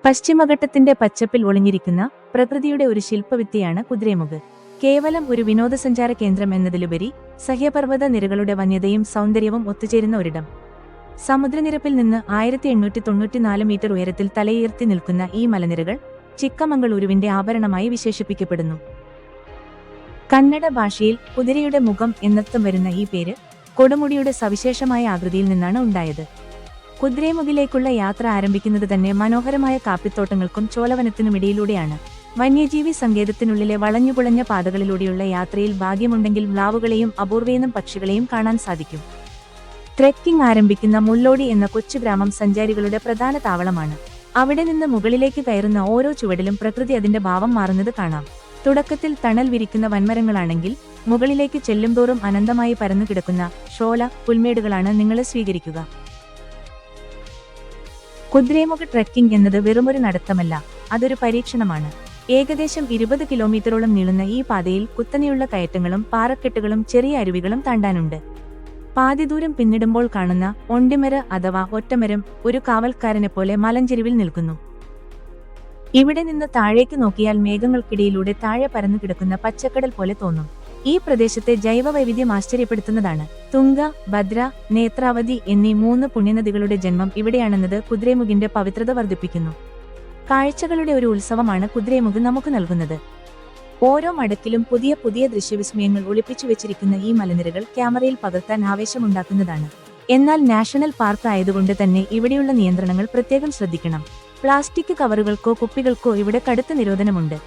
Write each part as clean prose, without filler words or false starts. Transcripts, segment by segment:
പശ്ചിമഘട്ടത്തിന്റെ പച്ചപ്പിൽ ഒളിഞ്ഞിരിക്കുന്ന പ്രകൃതിയുടെ ഒരു ശില്പവിദ്യയാണ് കുദ്രേമുഖ്. കേവലം ഒരു വിനോദസഞ്ചാര കേന്ദ്രം എന്നതിലുപരി സഹ്യപർവ്വത നിരകളുടെ വന്യതയും സൗന്ദര്യവും ഒത്തുചേരുന്ന ഒരിടം. സമുദ്രനിരപ്പിൽ നിന്ന് 1894 മീറ്റർ ഉയരത്തിൽ തലയുയർത്തി നിൽക്കുന്ന ഈ മലനിരകൾ ചിക്കമംഗളൂരുവിന്റെ ആഭരണമായി വിശേഷിപ്പിക്കപ്പെടുന്നു. കന്നഡ ഭാഷയിൽ കുതിരയുടെ മുഖം എന്നർത്ഥം വരുന്ന ഈ പേര് കൊടുമുടിയുടെ സവിശേഷമായ ആകൃതിയിൽ നിന്നാണ് ഉണ്ടായത്. കുദ്രേമുഖിലേക്കുള്ള യാത്ര ആരംഭിക്കുന്നത് തന്നെ മനോഹരമായ കാപ്പിത്തോട്ടങ്ങൾക്കും ചോലവനത്തിനുമിടയിലൂടെയാണ്. വന്യജീവി സങ്കേതത്തിനുള്ളിലെ വളഞ്ഞുപുളഞ്ഞ പാതകളിലൂടെയുള്ള യാത്രയിൽ ഭാഗ്യമുണ്ടെങ്കിൽ മ്ലാവുകളെയും അപൂർവേനം പക്ഷികളെയും കാണാൻ സാധിക്കും. ട്രെക്കിംഗ് ആരംഭിക്കുന്ന മുള്ളോടി എന്ന കൊച്ചു ഗ്രാമം സഞ്ചാരികളുടെ പ്രധാന താവളമാണ്. അവിടെ നിന്ന് മുകളിലേക്ക് കയറുന്ന ഓരോ ചുവടിലും പ്രകൃതി അതിന്റെ ഭാവം മാറുന്നത് കാണാം. തുടക്കത്തിൽ തണൽ വിരിക്കുന്ന വൻമരങ്ങളാണെങ്കിൽ മുകളിലേക്ക് ചെല്ലുംതോറും അനന്തമായി പരന്നു കിടക്കുന്ന ഷോല പുൽമേടുകളാണ് നിങ്ങളെ സ്വീകരിക്കുക. കുദ്രേമുഖ് ട്രെക്കിംഗ് എന്നത് വെറുമൊരു നടത്തമല്ല, അതൊരു പരീക്ഷണമാണ്. ഏകദേശം 20 കിലോമീറ്ററോളം നീളുന്ന ഈ പാതയിൽ കുത്തനെയുള്ള കയറ്റങ്ങളും പാറക്കെട്ടുകളും ചെറിയ അരുവികളും താണ്ടാനുണ്ട്. പാതിദൂരം പിന്നിടുമ്പോൾ കാണുന്ന ഒണ്ടിമര അഥവാ ഒറ്റമരം ഒരു കാവൽക്കാരനെപ്പോലെ മലഞ്ചെരിവിൽ നിൽക്കുന്നു. ഇവിടെ നിന്ന് താഴേക്ക് നോക്കിയാൽ മേഘങ്ങൾക്കിടയിലൂടെ താഴെ പരന്നു കിടക്കുന്ന പച്ചക്കടൽ പോലെ തോന്നും. ഈ പ്രദേശത്തെ ജൈവവൈവിധ്യം ആശ്ചര്യപ്പെടുത്തുന്നതാണ്. തുംഗ, ഭദ്ര, നേത്രാവതി എന്നീ 3 പുണ്യനദികളുടെ ജന്മം ഇവിടെയാണെന്നത് കുദ്രേമുഖിന്റെ പവിത്രത വർദ്ധിപ്പിക്കുന്നു. കാഴ്ചകളുടെ ഒരു ഉത്സവമാണ് കുദ്രേമുഖ് നമുക്ക് നൽകുന്നത്. ഓരോ മടക്കിലും പുതിയ പുതിയ ദൃശ്യവിസ്മയങ്ങൾ ഒളിപ്പിച്ചു വെച്ചിരിക്കുന്ന ഈ മലനിരകൾ ക്യാമറയിൽ പകർത്താൻ ആവേശമുണ്ടാക്കുന്നതാണ്. എന്നാൽ നാഷണൽ പാർക്ക് ആയതുകൊണ്ട് തന്നെ ഇവിടെയുള്ള നിയന്ത്രണങ്ങൾ പ്രത്യേകം ശ്രദ്ധിക്കണം. പ്ലാസ്റ്റിക് കവറുകൾക്കോ കുപ്പികൾക്കോ ഇവിടെ കടുത്ത നിരോധനമുണ്ട്.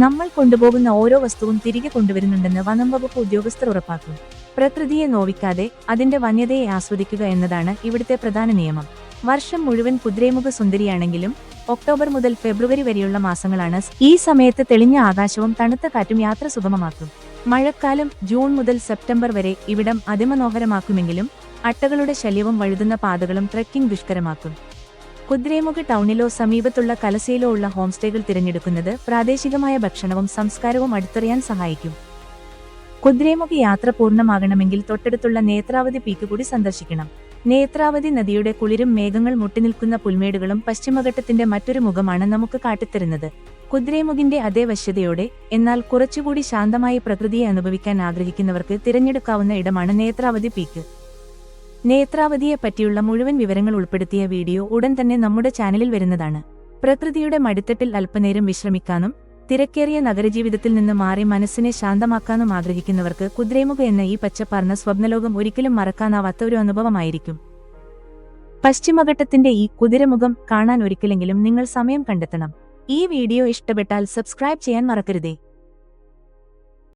നമ്മൾ കൊണ്ടുപോകുന്ന ഓരോ വസ്തുവും തിരികെ കൊണ്ടുവരുന്നുണ്ടെന്ന് വനം വകുപ്പ് ഉദ്യോഗസ്ഥർ ഉറപ്പാക്കും. പ്രകൃതിയെ നോവിക്കാതെ അതിന്റെ വന്യതയെ ആസ്വദിക്കുക എന്നതാണ് ഇവിടുത്തെ പ്രധാന നിയമം. വർഷം മുഴുവൻ കുദ്രേമുഖ് സുന്ദരിയാണെങ്കിലും ഒക്ടോബർ മുതൽ ഫെബ്രുവരി വരെയുള്ള മാസങ്ങളാണ്. ഈ സമയത്ത് തെളിഞ്ഞ ആകാശവും തണുത്ത കാറ്റും യാത്ര സുഗമമാക്കും. മഴക്കാലം ജൂൺ മുതൽ സെപ്റ്റംബർ വരെ ഇവിടം അതിമനോഹരമാക്കുമെങ്കിലും അട്ടകളുടെ ശല്യവും വഴുതുന്ന പാതകളും ട്രെക്കിംഗ് ദുഷ്കരമാക്കും. കുദ്രേമുഖ് ടൗണിലോ സമീപത്തുള്ള കലസയിലോ ഉള്ള ഹോംസ്റ്റേകൾ തിരഞ്ഞെടുക്കുന്നത് പ്രാദേശികമായ ഭക്ഷണവും സംസ്കാരവും അടുത്തറിയാൻ സഹായിക്കും. കുദ്രേമുഖ് യാത്ര പൂർണ്ണമാകണമെങ്കിൽ തൊട്ടടുത്തുള്ള നേത്രാവതി പീക്ക് കൂടി സന്ദർശിക്കണം. നേത്രാവതി നദിയുടെ കുളിരും മേഘങ്ങൾ മുട്ടിനിൽക്കുന്ന പുൽമേടുകളും പശ്ചിമഘട്ടത്തിന്റെ മറ്റൊരു മുഖമാണ് നമുക്ക് കാട്ടിത്തരുന്നത്. കുദ്രേമുഖിന്റെ അതേ വശ്യതയോടെ എന്നാൽ കുറച്ചുകൂടി ശാന്തമായി പ്രകൃതിയെ അനുഭവിക്കാൻ ആഗ്രഹിക്കുന്നവർക്ക് തിരഞ്ഞെടുക്കാവുന്ന ഇടമാണ് നേത്രാവതി പീക്ക്. നേത്രാവതിയെ പറ്റിയുള്ള മുഴുവൻ വിവരങ്ങൾ ഉൾപ്പെടുത്തിയ വീഡിയോ ഉടൻ തന്നെ നമ്മുടെ ചാനലിൽ വരുന്നതാണ്. പ്രകൃതിയുടെ മടിത്തട്ടിൽ അല്പനേരം വിശ്രമിക്കാനും തിരക്കേറിയ നഗരജീവിതത്തിൽ നിന്ന് മാറി മനസ്സിനെ ശാന്തമാക്കാനും ആഗ്രഹിക്കുന്നവർക്ക് കുദ്രേമുഖ് എന്ന ഈ പച്ചപ്പാർന്ന സ്വപ്നലോകം ഒരിക്കലും മറക്കാനാവാത്ത ഒരു അനുഭവമായിരിക്കും. പശ്ചിമഘട്ടത്തിന്റെ ഈ കുതിരമുഖം കാണാൻ ഒരിക്കലെങ്കിലും നിങ്ങൾ സമയം കണ്ടെത്തണം. ഈ വീഡിയോ ഇഷ്ടപ്പെട്ടാൽ സബ്സ്ക്രൈബ് ചെയ്യാൻ മറക്കരുതേ.